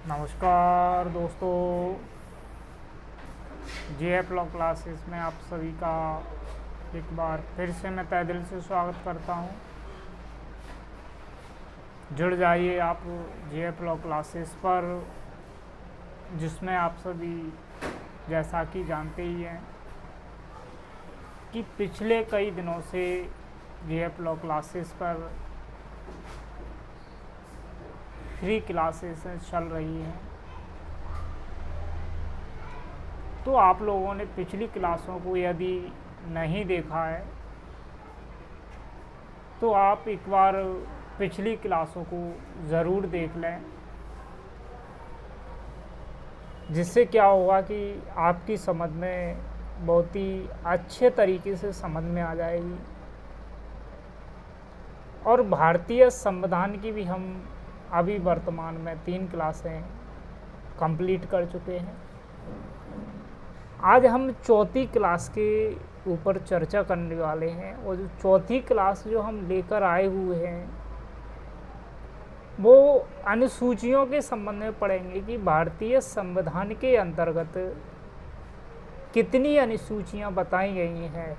नमस्कार दोस्तों, JF law classes में आप सभी का एक बार फिर से मैं तहे दिल से स्वागत करता हूं। जुड़ जाइए आप जेएफ लॉ क्लासेस पर, जिसमें आप सभी जैसा कि जानते ही हैं कि पिछले कई दिनों से जेएफ लॉ क्लासेस पर फ्री क्लासेस चल रही हैं। तो आप लोगों ने पिछली क्लासों को यदि नहीं देखा है तो आप एक बार पिछली क्लासों को ज़रूर देख लें, जिससे क्या होगा कि आपकी समझ में बहुत ही अच्छे तरीके से समझ में आ जाएगी। और भारतीय संविधान की भी हम अभी वर्तमान में 3 क्लासें कंप्लीट कर चुके हैं। आज हम चौथी क्लास के ऊपर चर्चा करने वाले हैं, और जो चौथी क्लास जो हम लेकर आए हुए हैं वो अनुसूचियों के संबंध में पढ़ेंगे कि भारतीय संविधान के अंतर्गत कितनी अनुसूचियां बताई गई हैं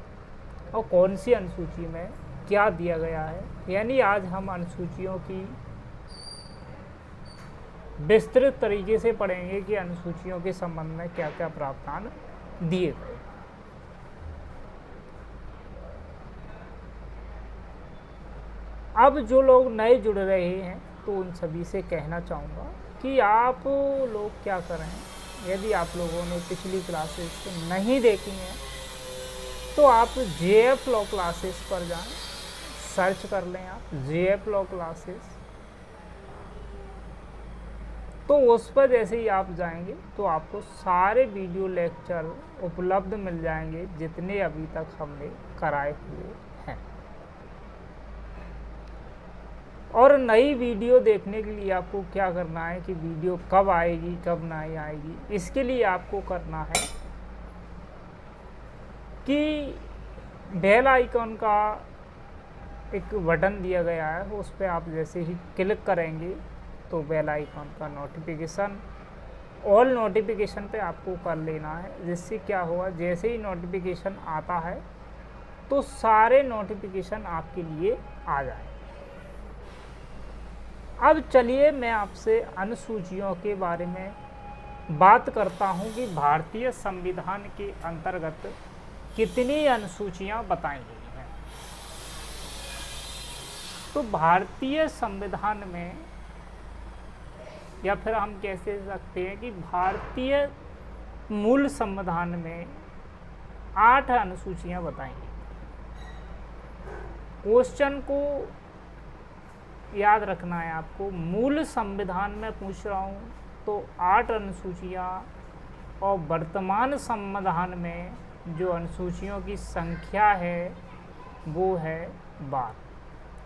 और कौन सी अनुसूची में क्या दिया गया है। यानी आज हम अनुसूचियों की विस्तृत तरीके से पढ़ेंगे कि अनुसूचियों के संबंध में क्या क्या प्रावधान दिए गए। अब जो लोग नए जुड़ रहे हैं तो उन सभी से कहना चाहूँगा कि आप लोग क्या करें, यदि आप लोगों ने पिछली क्लासेस नहीं देखी हैं तो आप जेएफ लॉ क्लासेस पर जाएं, सर्च कर लें आप जेएफ लॉ क्लासेस। तो उस पर जैसे ही आप जाएंगे तो आपको सारे वीडियो लेक्चर उपलब्ध मिल जाएंगे जितने अभी तक हमने कराए हुए हैं। और नई वीडियो देखने के लिए आपको क्या करना है कि वीडियो कब आएगी कब नहीं आएगी, इसके लिए आपको करना है कि बेल आइकॉन का एक बटन दिया गया है, उस पर आप जैसे ही क्लिक करेंगे तो बेल आइकॉन का नोटिफिकेशन ऑल नोटिफिकेशन पे आपको कर लेना है, जिससे क्या होगा जैसे ही नोटिफिकेशन आता है तो सारे नोटिफिकेशन आपके लिए आ जाए। अब चलिए मैं आपसे अनुसूचियों के बारे में बात करता हूं कि भारतीय संविधान के अंतर्गत कितनी अनुसूचियां बताई गई हैं। तो भारतीय संविधान में, या फिर हम कह सकते हैं कि भारतीय मूल संविधान में 8 अनुसूचियां बताई गई। क्वेश्चन को याद रखना है आपको, मूल संविधान में पूछ रहा हूँ तो 8 अनुसूचियां, और वर्तमान संविधान में जो अनुसूचियों की संख्या है वो है 12।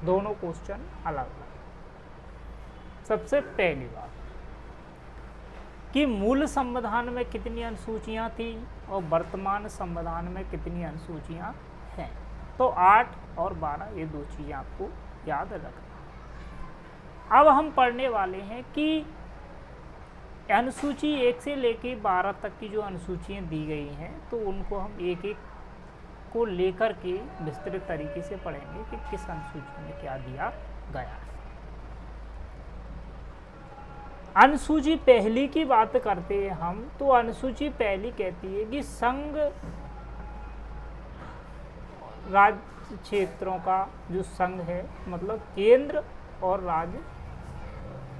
दोनों क्वेश्चन अलग अलग। सबसे पहली बात कि मूल संविधान में कितनी अनुसूचियां थी और वर्तमान संविधान में कितनी अनुसूचियां हैं। तो 8 और 12 ये 2 चीज़ें आपको याद रखना। अब हम पढ़ने वाले हैं कि अनुसूची 1 से लेकर 12 तक की जो अनुसूचियां दी गई हैं तो उनको हम एक एक को लेकर के विस्तृत तरीके से पढ़ेंगे कि किस अनुसूची में क्या दिया गया है। अनुसूची पहली की बात करते हैं हम, तो अनुसूची पहली कहती है कि संघ राज्य क्षेत्रों का जो संघ है, मतलब केंद्र और राज्य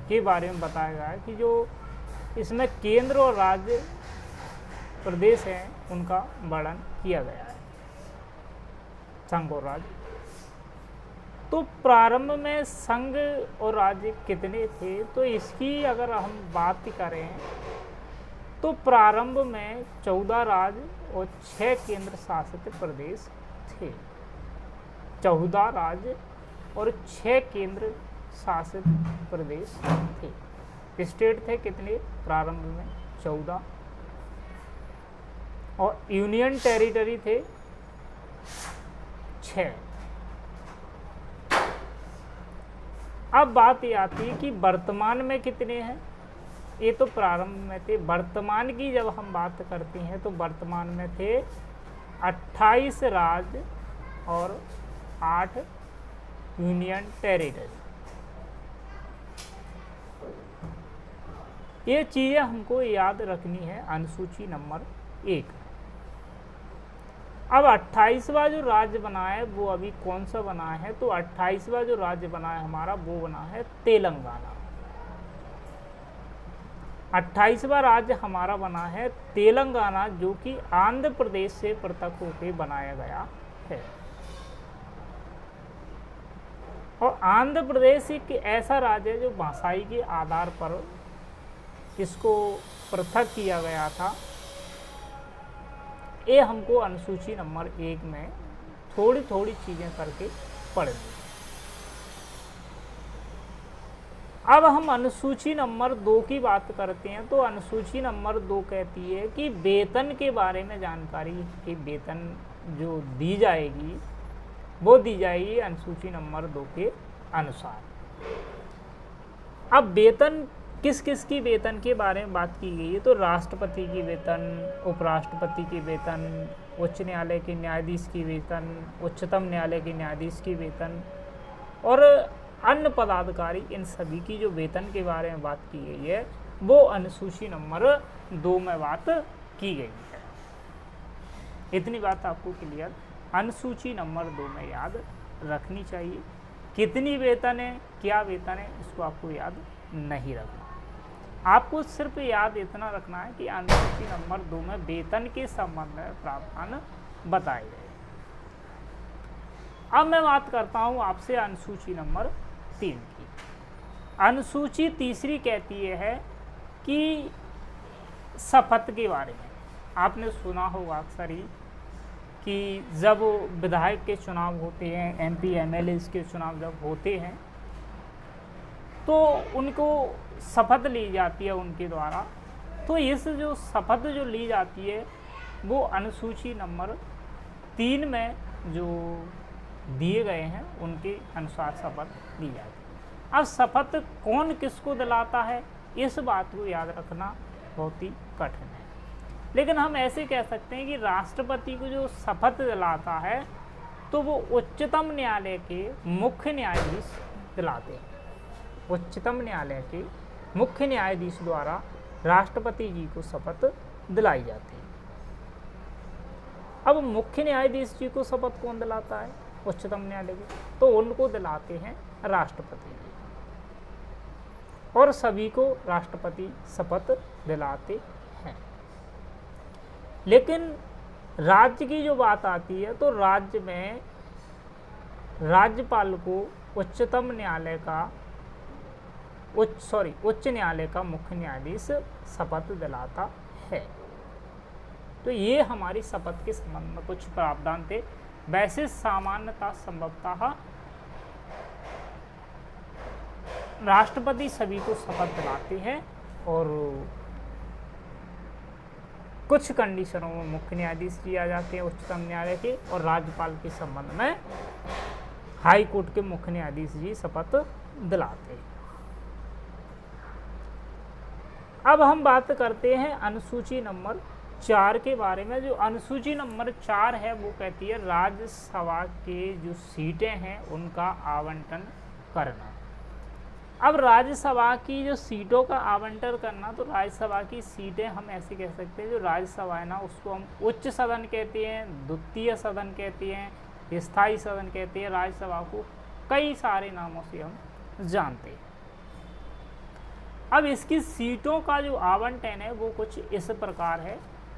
के बारे में बताया गया है कि जो इसमें केंद्र और राज्य प्रदेश हैं उनका वर्णन किया गया है, संघ और राज्य। तो प्रारंभ में संघ और राज्य कितने थे, तो इसकी अगर हम बात करें तो प्रारंभ में 14 राज्य और 6 केंद्र शासित प्रदेश थे। 14 राज्य और 6 केंद्र शासित प्रदेश थे। स्टेट थे कितने प्रारंभ में? 14, और यूनियन टेरिटरी थे 6। अब बात ये आती है कि वर्तमान में कितने हैं। ये तो प्रारंभ में थे। वर्तमान की जब हम बात करते हैं तो वर्तमान में थे 28 राज्य और 8 यूनियन टेरिटरी। ये चीज़ें हमको याद रखनी है अनुसूची नंबर 1। अब 28वां जो राज्य बना है वो अभी कौन सा बना है, तो 28वां जो राज्य बना है हमारा वो बना है तेलंगाना। 28वां राज्य हमारा बना है तेलंगाना, जो कि आंध्र प्रदेश से पृथक होकर बनाया गया है। और आंध्र प्रदेश एक ऐसा राज्य है जो भाषाई के आधार पर इसको पृथक किया गया था। ये हमको अनुसूची नंबर 1 में थोड़ी थोड़ी चीज़ें करके पढ़नी। अब हम अनुसूची नंबर 2 की बात करते हैं तो अनुसूची नंबर 2 कहती है कि वेतन के बारे में जानकारी, कि वेतन जो दी जाएगी वो दी जाएगी अनुसूची नंबर 2 के अनुसार। अब वेतन किस किस की वेतन के बारे में बात की गई है, तो राष्ट्रपति की वेतन, उपराष्ट्रपति की वेतन, उच्च न्यायालय के न्यायाधीश की वेतन, उच्चतम न्यायालय के न्यायाधीश की वेतन और अन्य पदाधिकारी, इन सभी की जो वेतन के बारे में बात की गई है वो अनुसूची नंबर 2 में बात की गई है। इतनी बात आपको क्लियर अनुसूची नंबर 2 में याद रखनी चाहिए। कितनी वेतन है, क्या वेतन है, इसको आपको याद नहीं रखना। आपको सिर्फ याद इतना रखना है कि अनुसूची नंबर 2 में वेतन के संबंध में प्रावधान बताए गए। अब मैं बात करता हूं आपसे अनुसूची नंबर 3 की। अनुसूची तीसरी कहती है कि शपथ के बारे में। आपने सुना होगा अक्सर ही कि जब विधायक के चुनाव होते हैं, MP MLA के चुनाव जब होते हैं तो उनको शपथ ली जाती है उनके द्वारा। तो इस जो शपथ जो ली जाती है वो अनुसूची नंबर 3 में जो दिए गए हैं उनके अनुसार शपथ ली जाती है। अब शपथ कौन किसको दिलाता है, इस बात को याद रखना बहुत ही कठिन है, लेकिन हम ऐसे कह सकते हैं कि राष्ट्रपति को जो शपथ दिलाता है तो वो उच्चतम न्यायालय के मुख्य न्यायाधीश दिलाते हैं। उच्चतम न्यायालय के मुख्य न्यायाधीश द्वारा राष्ट्रपति जी को शपथ दिलाई जाती है। अब मुख्य न्यायाधीश जी को शपथ कौन दिलाता है, उच्चतम न्यायालय के, तो उनको दिलाते हैं राष्ट्रपति जी, और सभी को राष्ट्रपति शपथ दिलाते हैं। लेकिन राज्य की जो बात आती है तो राज्य में राज्यपाल को उच्चतम न्यायालय का उच्च न्यायालय का मुख्य न्यायाधीश शपथ दिलाता है। तो ये हमारी शपथ के संबंध में कुछ प्रावधान थे। वैसे सामान्यतः संभवतः राष्ट्रपति सभी को शपथ दिलाते हैं और कुछ कंडीशनों में मुख्य न्यायाधीश दिया जाते हैं उच्चतम न्यायालय के, और राज्यपाल के संबंध में हाई कोर्ट के मुख्य न्यायाधीश जी शपथ दिलाते हैं। अब हम बात करते हैं अनुसूची नंबर 4 के बारे में। जो अनुसूची नंबर 4 है वो कहती है राज्यसभा के जो सीटें हैं उनका आवंटन करना। अब राज्यसभा की जो सीटों का आवंटन करना, तो राज्यसभा की सीटें हम ऐसे कह सकते हैं, जो राज्यसभा है ना उसको हम उच्च सदन कहते हैं, द्वितीय सदन कहते हैं, स्थायी सदन कहते हैं। राज्यसभा को कई सारे नामों से हम जानते हैं। अब इसकी सीटों का जो आवंटन है वो कुछ इस प्रकार है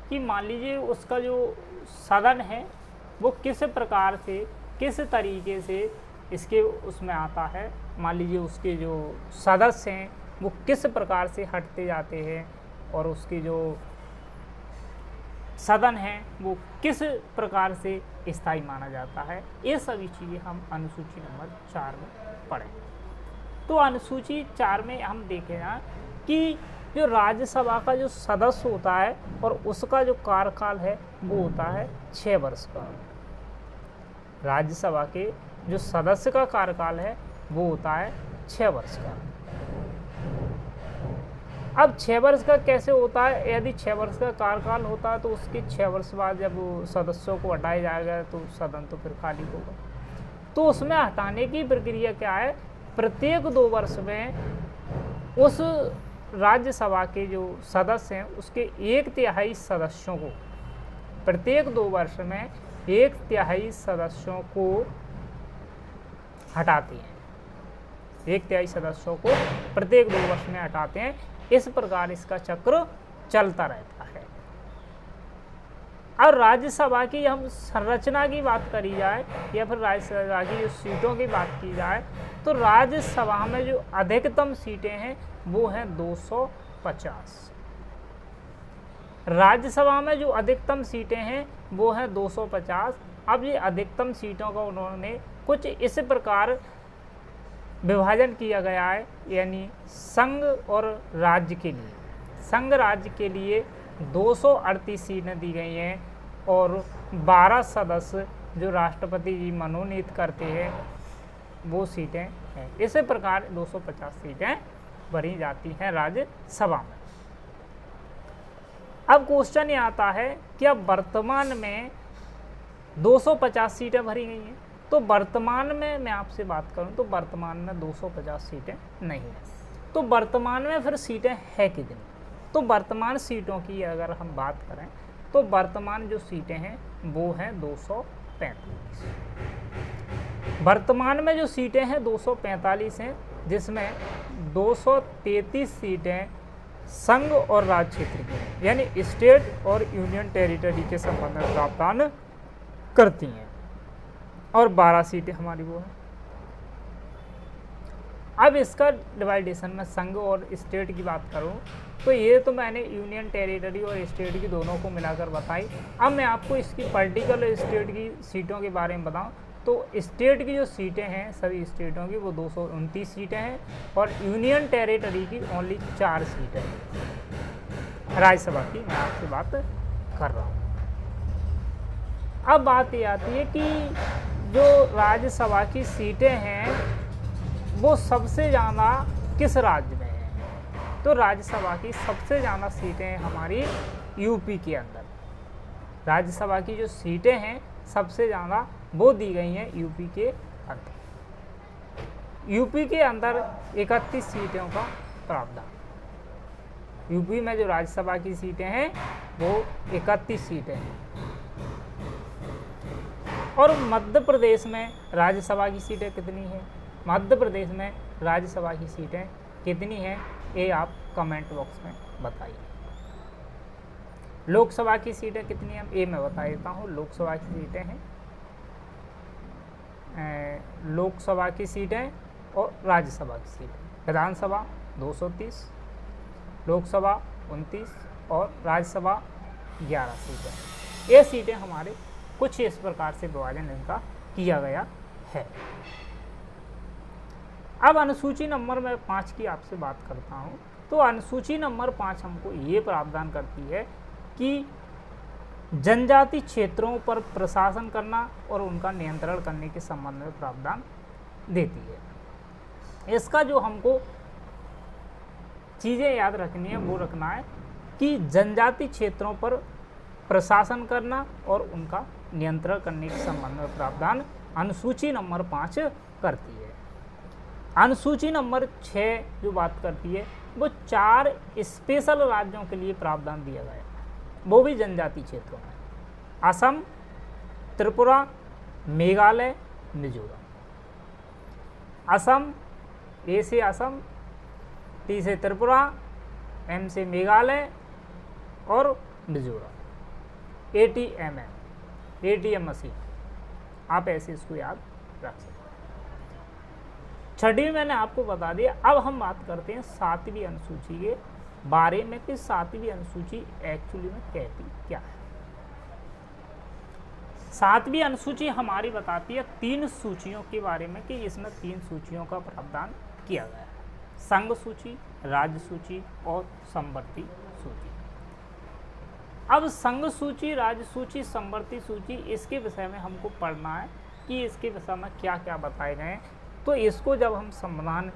कि मान लीजिए उसका जो सदन है वो किस प्रकार से, किस तरीके से इसके उसमें आता है। मान लीजिए उसके जो सदस्य हैं वो किस प्रकार से हटते जाते हैं और उसके जो सदन है वो किस प्रकार से स्थायी माना जाता है। ये सभी चीज़ें हम अनुसूची नंबर 4 में पढ़ें। तो अनुसूची 4 में हम देखें ना कि जो राज्यसभा का जो सदस्य होता है और उसका जो कार्यकाल है वो होता है 6 वर्ष का। राज्यसभा के जो सदस्य का कार्यकाल है वो होता है 6 वर्ष का। अब 6 वर्ष का कैसे होता है, यदि 6 वर्ष का कार्यकाल होता है तो उसके 6 वर्ष बाद जब सदस्यों को हटाया जाएगा तो सदन तो फिर खाली होगा। तो उसमें हटाने की प्रक्रिया क्या है, प्रत्येक 2 वर्ष में उस राज्यसभा के जो सदस्य हैं उसके 1/3 सदस्यों को, प्रत्येक 2 वर्ष में 1/3 सदस्यों को हटाते हैं, 1/3 सदस्यों को प्रत्येक 2 वर्ष में हटाते हैं। इस प्रकार इसका चक्र चलता रहता है। और राज्यसभा की हम संरचना की बात करी जाए या फिर राज्यसभा की जो सीटों की बात की जाए तो राज्यसभा में जो अधिकतम सीटें हैं वो हैं 250। राज्यसभा में जो अधिकतम सीटें हैं वो हैं 250। अब ये अधिकतम सीटों का उन्होंने कुछ इस प्रकार विभाजन किया गया है, यानी संघ और राज्य के लिए, संघ राज्य के लिए 238 सीटें दी गई हैं और 12 सदस्य जो राष्ट्रपति जी मनोनीत करते हैं वो सीटें हैं। इसी प्रकार 250 सीटें भरी जाती हैं राज्यसभा में। अब क्वेश्चन ये आता है कि अब वर्तमान में 250 सीटें भरी गई हैं, तो वर्तमान में मैं आपसे बात करूं तो वर्तमान में 250 सीटें नहीं हैं। तो वर्तमान में फिर सीटें हैं कितनी? तो वर्तमान सीटों की अगर हम बात करें तो वर्तमान जो सीटें हैं वो हैं 245। वर्तमान में जो सीटें हैं 245 हैं, जिसमें 233 सीटें संघ और राज्य क्षेत्र की यानी स्टेट और यूनियन टेरिटरी के संबंध में प्रावधान करती हैं और 12 सीटें हमारी वो हैं। अब इसका डिवाइडेशन में संघ और स्टेट की बात करूं तो ये तो मैंने यूनियन टेरिटरी और स्टेट की दोनों को मिलाकर बताई। अब मैं आपको इसकी पर्टिकुलर स्टेट की सीटों के बारे में बताऊं तो स्टेट की जो सीटें हैं सभी स्टेटों की वो 229 सीटें हैं और यूनियन टेरिटरी की ओनली 4 सीटें हैं। राज्यसभा की मैं आपसे बात कर रहा हूँ। अब बात ये आती है कि जो राज्यसभा की सीटें हैं वो सबसे ज़्यादा किस राज्य में हैं? तो राज्यसभा की सबसे ज़्यादा सीटें हमारी यूपी के अंदर, राज्यसभा की जो सीटें हैं सबसे ज़्यादा वो दी गई हैं यूपी के अंदर। यूपी के अंदर 31 सीटों का प्रावधान। यूपी में जो राज्यसभा की सीटें हैं वो 31 सीटें हैं। और मध्य प्रदेश में राज्यसभा की सीटें कितनी हैं? मध्य प्रदेश में राज्यसभा की सीटें कितनी हैं ये आप कमेंट बॉक्स में बताइए। लोकसभा की सीटें कितनी हैं ये मैं बता देता हूँ। लोकसभा की सीटें हैं, लोकसभा की सीटें और राज्यसभा की सीटें। विधानसभा 230, लोकसभा 29 और राज्यसभा 11 सीटें। ये सीटें हमारे कुछ इस प्रकार से विभाजन इनका किया गया है। अब अनुसूची नंबर मैं 5 की आपसे बात करता हूँ। तो अनुसूची नंबर 5 हमको ये प्रावधान करती है कि जनजाति क्षेत्रों पर प्रशासन करना और उनका नियंत्रण करने के संबंध में प्रावधान देती है। इसका जो हमको चीज़ें याद रखनी है वो रखना है कि जनजाति क्षेत्रों पर प्रशासन करना और उनका नियंत्रण करने के संबंध में प्रावधान अनुसूची नंबर 5 करती है। अनुसूची नंबर 6 जो बात करती है वो 4 स्पेशल राज्यों के लिए प्रावधान दिया गया है, वो भी जनजाति क्षेत्रों में। असम, त्रिपुरा, मेघालय, मिजोरम। असम, ए से असम, टी से त्रिपुरा, एम से मेघालय और मिजोरम। ATM मशीन, आप ऐसे इसको याद रख सकते हैं। छठी मैंने आपको बता दिया। अब हम बात करते हैं 7वीं अनुसूची के बारे में कि 7वीं अनुसूची एक्चुअली में कहती क्या है। 7वीं अनुसूची हमारी बताती है 3 सूचियों के बारे में कि इसमें 3 सूचियों का प्रावधान किया गया है। संघ सूची, राज्य सूची और समवर्ती सूची। अब संघ सूची, राज्य सूची, समवर्ती सूची, इसके विषय में हमको पढ़ना है कि इसके विषय में क्या क्या बताए गए हैं। तो इसको जब हम संविधान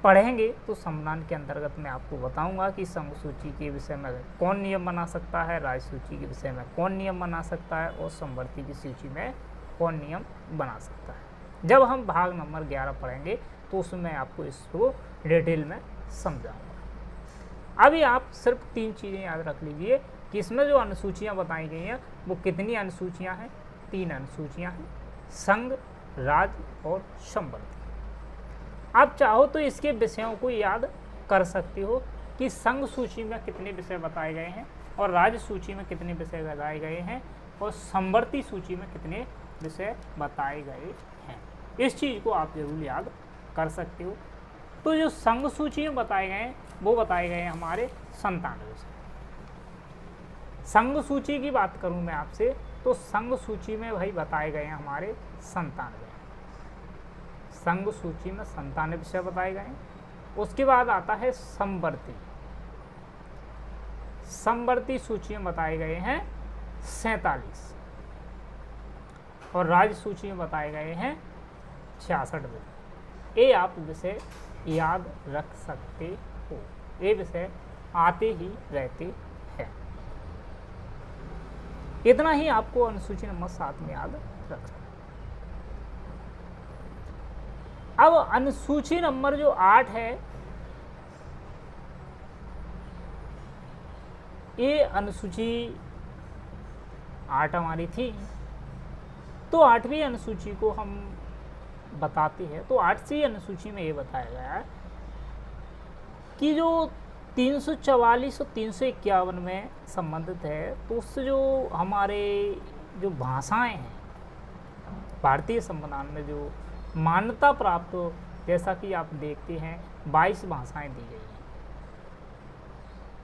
पढ़ेंगे तो संविधान के अंतर्गत मैं आपको बताऊंगा कि संघ सूची के विषय में कौन नियम बना सकता है, राज्य सूची के विषय में कौन नियम बना सकता है और समवर्ती की सूची में कौन नियम बना सकता है। जब हम भाग नंबर 11 पढ़ेंगे तो उसमें आपको इसको डिटेल में समझाऊंगा। अभी आप सिर्फ 3 चीज़ें याद रख लीजिए कि इसमें जो अनुसूचियाँ बताई गई हैं वो कितनी अनुसूचियाँ हैं, 3 अनुसूचियाँ हैं, संघ, राज्य और समवर्ती। आप चाहो तो इसके विषयों को याद कर सकते हो कि संघ सूची में कितने विषय बताए गए हैं और राज्य सूची में कितने विषय बताए गए हैं और समवर्ती सूची में कितने विषय बताए गए हैं। इस चीज़ को आप जरूर याद कर सकते हो। तो जो संघ सूची में बताए गए हैं वो बताए गए हैं हमारे 97 विषय। संघ सूची की बात करूं मैं आपसे तो संघ सूची में भाई बताए गए हैं हमारे 97। संघ सूची में 97 विषय बताए गए हैं। उसके बाद आता है समवर्ती। समवर्ती सूची में बताए गए हैं 47 और राज्य सूची में बताए गए हैं 66 विषय। ये आप विषय याद रख सकते हो, ये विषय आते ही रहते हैं। इतना ही आपको अनुसूची नंबर 7 में याद रखना। अब अनुसूची नंबर जो 8 है, ये अनुसूची 8 हमारी थी, तो 8वीं अनुसूची को हम बताते हैं। तो 8वीं अनुसूची में ये बताया गया है कि जो 344 और 351 में संबंधित है, तो उससे जो हमारे जो भाषाएं हैं भारतीय संविधान में जो मान्यता प्राप्त हो, जैसा कि आप देखते हैं 22 भाषाएं दी गई हैं।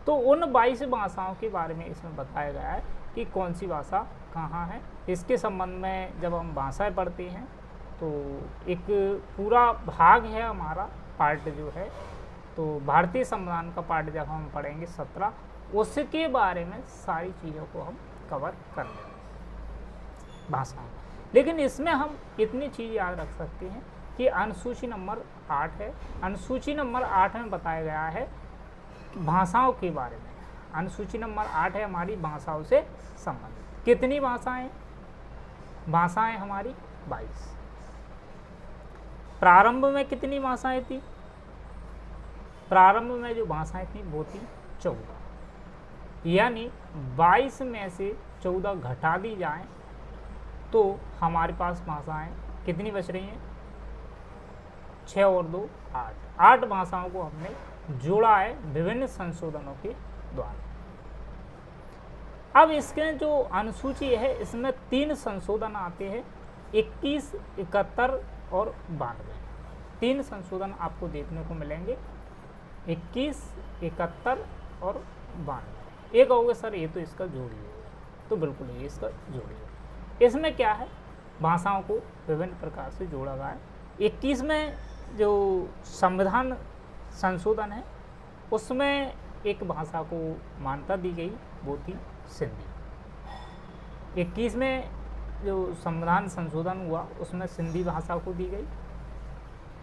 तो उन 22 भाषाओं के बारे में इसमें बताया गया है कि कौन सी भाषा कहाँ है। इसके संबंध में जब हम भाषाएं पढ़ते हैं तो एक पूरा भाग है हमारा पार्ट जो है, तो भारतीय संविधान का पार्ट जब हम पढ़ेंगे 17, उसके बारे में सारी चीज़ों को हम कवर कर लेंगे भाषाओं। लेकिन इसमें हम इतनी चीज़ याद रख सकते हैं कि अनुसूची नंबर 8 है। अनुसूची नंबर 8 में बताया गया है भाषाओं के बारे में। अनुसूची नंबर 8 है हमारी भाषाओं से संबंधित। कितनी भाषाएं? भाषाएं हमारी 22। प्रारंभ में कितनी भाषाएं थी? प्रारंभ में जो भाषाएं थी वो थी 14, यानी 22 में से 14 घटा दी जाए तो हमारे पास भाषाएं कितनी बच रही हैं? 6 और 2 8। 8 भाषाओं को हमने जोड़ा है विभिन्न संशोधनों के द्वारा। अब इसके जो अनुसूची है इसमें 3 संशोधन आते हैं, 21, 71 और 92। 3 संशोधन आपको देखने को मिलेंगे, 21, 71 और 92। एक कहोगे सर ये तो इसका जोड़ी है, तो बिल्कुल ये इसका जोड़ी है। इसमें क्या है, भाषाओं को विभिन्न प्रकार से जोड़ा गया है। 21 में जो संविधान संशोधन है उसमें एक भाषा को मान्यता दी गई, वो थी सिंधी। 21 में जो संविधान संशोधन हुआ उसमें सिंधी भाषा को दी गई।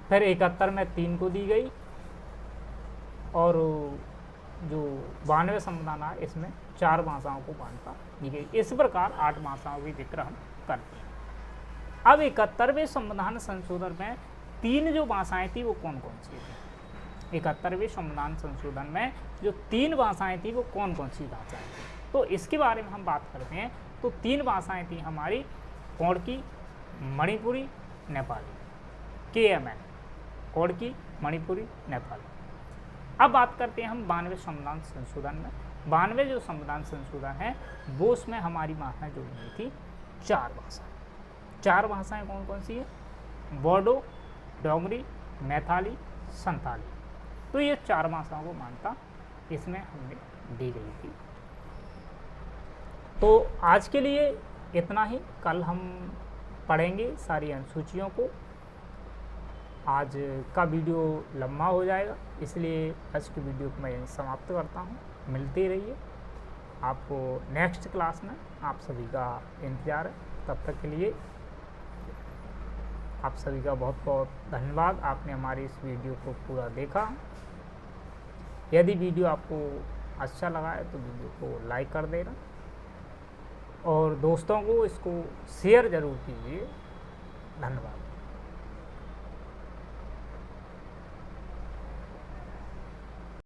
फिर 71 में 3 को दी गई और जो 92 संविधान है इसमें 4 भाषाओं को मान्यता दी गई। इस प्रकार 8 भाषाओं की जिक्र हम करते हैं। अब 71वें संविधान संशोधन में 3 जो भाषाएं थी वो कौन कौन सी थी? 71वें संविधान संशोधन में जो 3 भाषाएं थी वो कौन कौन सी भाषाएं थी, तो इसके बारे में हम बात करते हैं। तो 3 भाषाएं थी हमारी कोड़की, मणिपुरी, नेपाली। KMN, कोड़की, मणिपुरी, नेपाली। अब बात करते हैं हम 92 संविधान संशोधन में। 92 जो संविधान संशोधन है वो उसमें हमारी भाषाएं जुड़ी हुई थी 4 भाषाएं। 4 भाषाएं कौन कौन सी है? बोडो, डोगरी, मैथाली, संथाली। तो ये 4 भाषाओं को मान्यता इसमें हमने दी गई थी। तो आज के लिए इतना ही। कल हम पढ़ेंगे सारी अनुसूचियों को। आज का वीडियो लंबा हो जाएगा, इसलिए आज की वीडियो को मैं यहीं समाप्त करता हूँ। मिलते रहिए, आपको नेक्स्ट क्लास में आप सभी का इंतज़ार है। तब तक के लिए आप सभी का बहुत बहुत धन्यवाद, आपने हमारी इस वीडियो को पूरा देखा। यदि वीडियो आपको अच्छा लगा है तो वीडियो को लाइक कर देना और दोस्तों को इसको शेयर ज़रूर कीजिए। धन्यवाद।